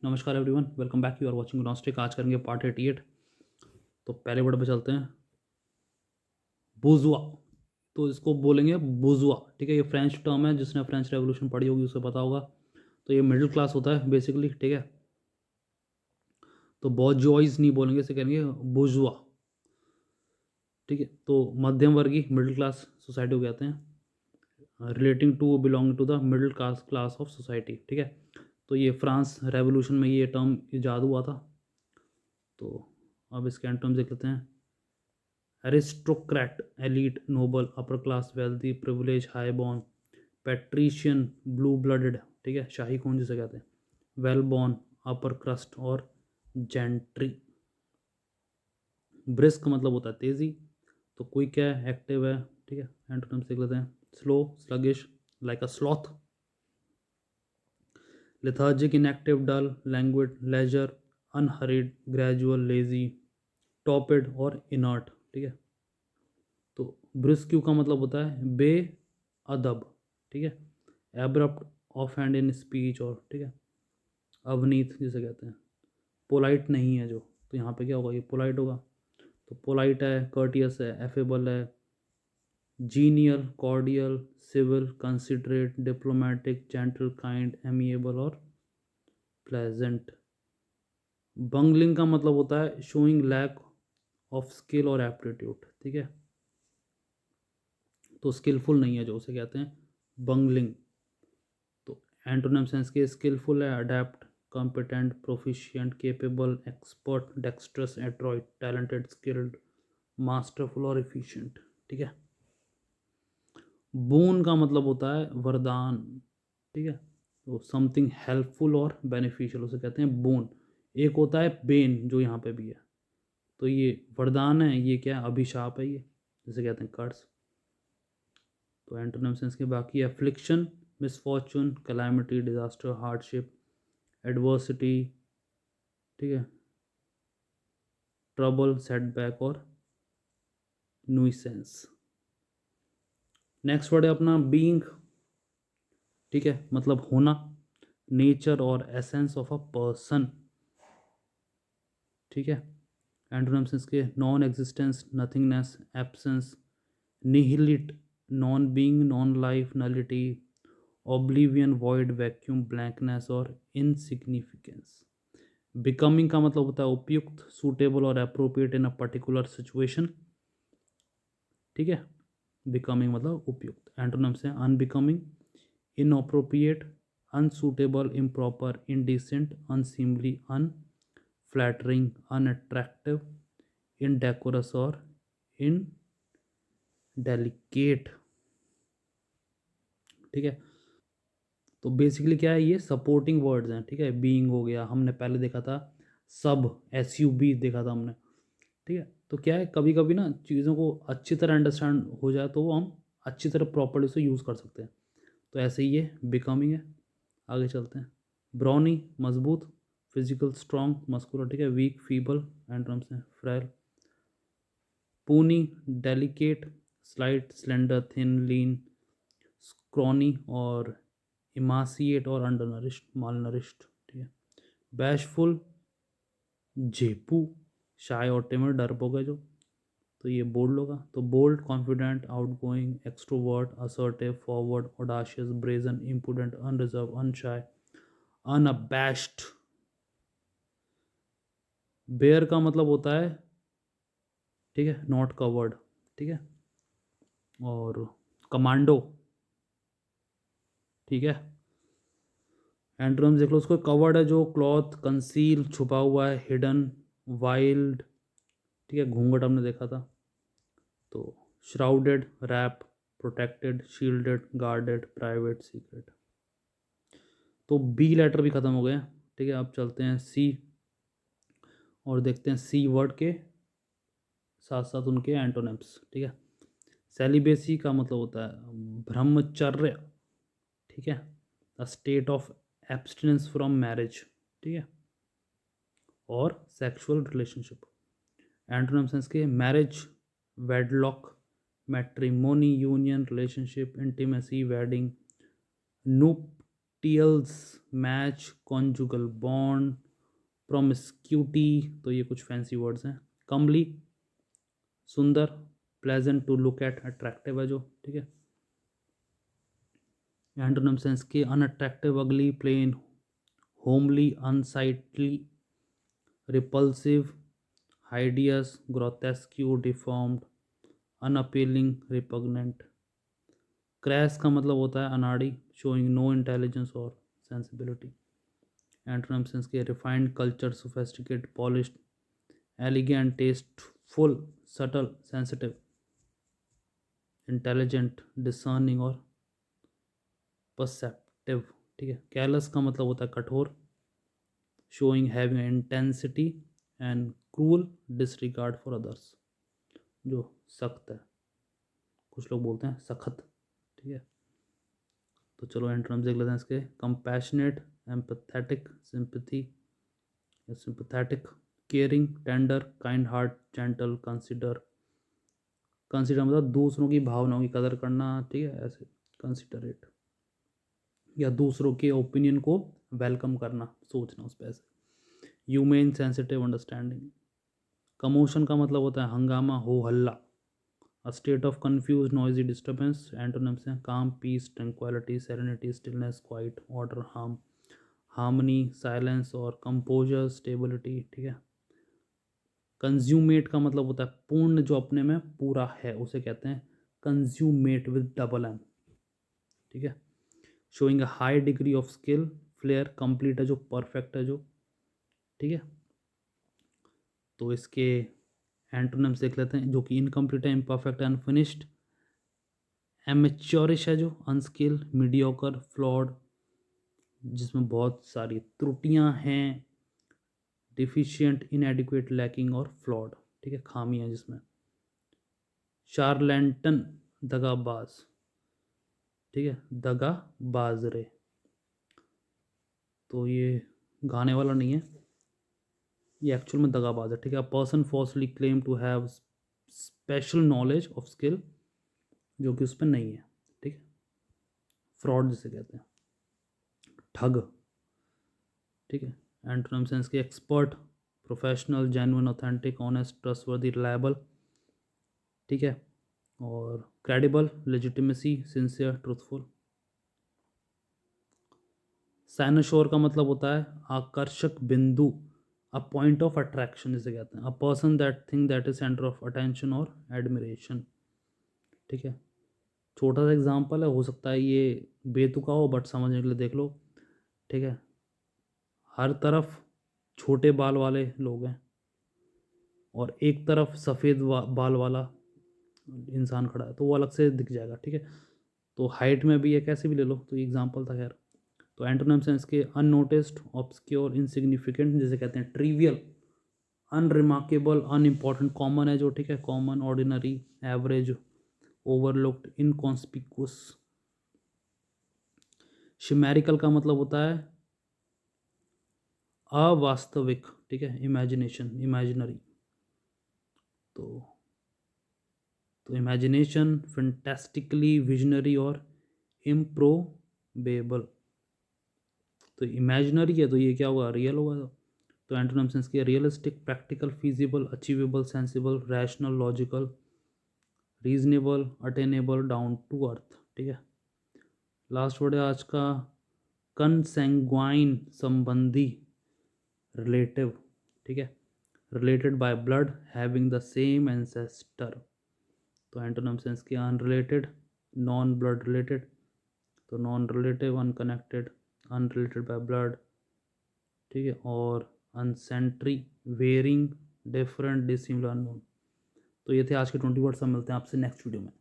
नमस्कार everyone, welcome back. You are watching Gnostic. आज करेंगे पार्ट 88। तो पहले वर्ड पे चलते हैं, बुजुआ। तो इसको बोलेंगे बुजुआ, ठीक है। ये फ्रेंच टर्म है, जिसने फ्रेंच रेवोल्यूशन पढ़ी होगी उसे पता होगा। तो ये मिडिल क्लास होता है बेसिकली, ठीक है। तो बहुत जॉइस नहीं बोलेंगे, इसे कहेंगे बुजुआ, ठीक है। तो मध्यम वर्गीय मिडिल क्लास सोसाइटी को कहते हैं, relating to belong to the middle class class of society, ठीक है। तो ये फ्रांस रेवोल्यूशन में ये टर्म ईजाद हुआ था। तो अब इसके एंटोम्स देख लेते हैं। Aristocrat, elite, noble, upper class, wealthy, privilege, high born, patrician, blue blooded, ठीक है, शाही खून जिसे कहते हैं, वेल बॉर्न, अपर क्रस्ट और जेंट्री। ब्रिस्क मतलब होता है तेजी। तो क्विक है, एक्टिव है, ठीक है। एंटोनिम्स देख लेते हैं। Slow, sluggish, like a sloth. Lethargic, inactive, dull, languid, leisure, unhurried, gradual, lazy, torpid और इनर्ट, ठीक है। तो ब्रिस्क्यू का मतलब होता है बे अदब, ठीक है। Abrupt, of hand in speech, और ठीक है, अवनीत जिसे कहते हैं, पोलाइट नहीं है जो। तो यहाँ पे क्या होगा, ये पोलाइट होगा। तो पोलाइट है, कर्टियस है, एफेबल है, genial, cordial, civil, considerate, diplomatic, gentle, kind, amiable और प्लेजेंट। बंगलिंग का मतलब होता है शोइंग लैक ऑफ स्किल और एप्टीट्यूड, ठीक है। तो स्किलफुल नहीं है जो, उसे कहते हैं बंगलिंग। तो एंटोनिम सेंस के स्किलफुल है adapt, competent, proficient, capable, expert, dextrous, Adroit, talented, skilled, masterful और एफिशिएंट, ठीक है। बोन का मतलब होता है वरदान, ठीक है। तो समथिंग हेल्पफुल और बेनिफिशियल, उसे कहते हैं बोन। एक होता है बेन जो यहाँ पे भी है। तो ये वरदान है, ये क्या है, अभिशाप है ये, जिसे कहते हैं कर्स। तो एंटोनिम सेंस के बाकी affliction, misfortune, calamity, disaster, hardship, adversity, ठीक है, ट्रबल, सेटबैक और नुइसेंस। नेक्स्ट वर्ड है अपना बीइंग, ठीक है, मतलब होना, नेचर और एसेंस ऑफ अ पर्सन, ठीक है। एंटोनिम्स इसके non existence, nothingness, absence, nihility, non being, non life, nullity, oblivion, void, vacuum, blankness और इनसिग्निफिकेंस। बिकमिंग का मतलब होता है उपयुक्त, सूटेबल और appropriate in a particular situation, ठीक है। बिकमिंग मतलब उपयुक्त। एंटोनिम्स हैं unbecoming, inappropriate, unsuitable, improper, indecent, unseemly, unflattering, unattractive, indecorous और इनडेलिकेट, ठीक है। तो बेसिकली क्या है, ये सपोर्टिंग वर्ड्स हैं, ठीक है। बीइंग हो गया, हमने पहले देखा था सब, SUB देखा था हमने, ठीक है। तो क्या है, कभी कभी ना चीज़ों को अच्छी तरह अंडरस्टैंड हो जाए तो वो हम अच्छी तरह प्रॉपर्ली से यूज़ कर सकते हैं। तो ऐसे ही ये बिकमिंग है। आगे चलते हैं। ब्राउनी, मजबूत, फिजिकल, स्ट्रॉन्ग, मस्कुलर, ठीक है। वीक, फीबल, एंड्रम्स हैं फ्राइल। पूनी, डेलिकेट, स्लाइट, स्लेंडर, थिन, लीन, स्क्रॉनी और इमासिएट और अंडर नरिश्ड, माल नरिश्ड, ठीक है। बैशफुल, जेपू, शाय और टिमर, डरपोक है जो। तो ये बोल्ड होगा। तो bold, confident, outgoing, extrovert, assertive, forward, audacious, brazen, impudent, unreserve, unshy, unabashed. Bare का मतलब होता है, ठीक है, नॉट कवर्ड, ठीक है। और कमांडो, ठीक है। एंड्रम्स देख लो, उसको कवर्ड है जो क्लॉथ, कंसील, छुपा हुआ है, हिडन, वाइल्ड, ठीक है, घूंघट हमने देखा था। तो shrouded, wrap, protected, shielded, guarded, private, secret. तो बी लेटर भी ख़त्म हो गए, ठीक है। अब चलते हैं सी और देखते हैं सी वर्ड के साथ साथ उनके एंटोनिम्स, ठीक है। सेलिबेसी का मतलब होता है ब्रह्मचर्य, ठीक है, the state of abstinence from marriage, ठीक है, और सेक्सुअल रिलेशनशिप। एंटोनिम सेंस के marriage, wedlock, matrimony, union, relationship, intimacy, wedding, टियल्स मैच, कॉन्जुगल बॉन्ड, प्रोमिस्क्यूटी, तो ये कुछ फैंसी वर्ड्स हैं। कमली सुंदर, pleasant to look at attractive है जो, ठीक है। एंटोनिम सेंस के unattractive, ugly, plain, homely, unsightly, repulsive, hideous, grotesque, deformed, unappealing, repugnant. Crass का मतलब होता है अनाड़ी, शोइंग नो इंटेलिजेंस और सेंसिबिलिटी। एंटोनिम सेंस के refined, culture, sophisticate, polished, elegant, tasteful, subtle, sensitive, intelligent, discerning और परसेप्टिव, ठीक है। कैलस का मतलब होता है कठोर, showing having intensity and cruel disregard for others, जो सख्त है, कुछ लोग बोलते हैं सख्त, ठीक है। तो चलो एंटोनिम्स देख लेते हैं इसके। Compassionate, empathetic, sympathetic, caring, tender, kind heart, gentle, consider. Consider मतलब दूसरों की भावनाओं की कदर करना, ठीक है, ऐसे कंसिडरेट, या दूसरों के ओपिनियन को वेलकम करना, सोचना उस पर ऐसे। Humane, sensitive, understanding. कमोशन का मतलब होता है हंगामा, हो हल्ला, a state of confuse noisy disturbance. Antonyms हैं calm, peace, tranquility, serenity, stillness, quiet, order, harmony, silence और कंपोजर, स्टेबिलिटी, ठीक है। कंज्यूमेट का मतलब होता है पूर्ण, जो अपने में पूरा है उसे कहते हैं कंज्यूमेट विद डबल एम, ठीक है। Showing a high degree of skill, flair, complete है जो, परफेक्ट है जो, ठीक है। तो इसके एंटोनिम्स देख लेते हैं, जो कि इनकम्प्लीट है, इम्परफेक्ट, अनफिनिश्ड। एमेच्योरिश है जो, अनस्किल, मीडियोकर, फ्लॉड, जिसमें बहुत सारी त्रुटियां हैं, डिफिशियंट, इनएडिक्वेट, लैकिंग और फ्लॉड, ठीक है, खामियां जिसमें। शार्लेंटन, दगाबाज, ठीक है, दगा बाजरे, तो ये गाने वाला नहीं है, ये एक्चुअल में दगाबाज है, ठीक है। Person falsely claim to have special knowledge of skill, जो कि उस पर नहीं है, ठीक है। फ्रॉड जिसे कहते हैं, ठग, ठीक है। एंटोनिम सेंस के expert, professional, genuine, authentic, honest, trustworthy, reliable, ठीक है। और क्रेडिबल, लेजिटिमेसी, सिंसियर, ट्रूथफुल। साइनोशोर का मतलब होता है आकर्षक बिंदु, अ पॉइंट ऑफ अट्रैक्शन जिसे कहते हैं, a person that thing that is centre of attention और एडमिरेशन, ठीक है। छोटा सा एग्जांपल है, हो सकता है ये बेतुका हो बट समझने के लिए देख लो, ठीक है। हर तरफ छोटे बाल वाले लोग हैं और एक तरफ सफ़ेद बाल वाला इंसान खड़ा है, तो वो अलग से दिख जाएगा, ठीक है। तो हाइट में भी है, कैसे भी ले लो, तो ये एग्जांपल था खैर। तो एंटोनिम सेंस के अननोटिस्ड, ऑब्सक्योर, इनसिग्निफिकेंट जिसे कहते हैं, ट्रिवियल, अनरिमार्केबल, अनइम्पॉर्टेंट, कॉमन है जो, ठीक है, common, ordinary, average, overlooked, inconspicuous. Chimerical का मतलब होता है अवास्तविक, ठीक है, इमेजिनेशन, इमेजिनरी। तो इमेजिनेशन, फैंटास्टिकली, विजनरी और इम्प्रोबेबल। तो इमेजिनरी है तो ये क्या होगा, रियल होगा। तो एंटोनिम सेंस के realistic, practical, feasible, achievable, sensible, rational, logical, reasonable, attainable, down to earth, ठीक है। लास्ट वर्ड है आज का, कंसेंग्वाइन, संबंधी, रिलेटिव, ठीक है, related by blood, having the same ancestor. तो एंटोनिम सेंस के अनरिलेटेड, नॉन ब्लड रिलेटेड, तो non relative, unconnected, unrelated by blood, ठीक है, और अनसेंट्री, वेरिंग, डिफरेंट, डिसिमिलर, अननोन। तो ये थे आज के 20 वर्ड्स। हम मिलते हैं आपसे नेक्स्ट वीडियो में।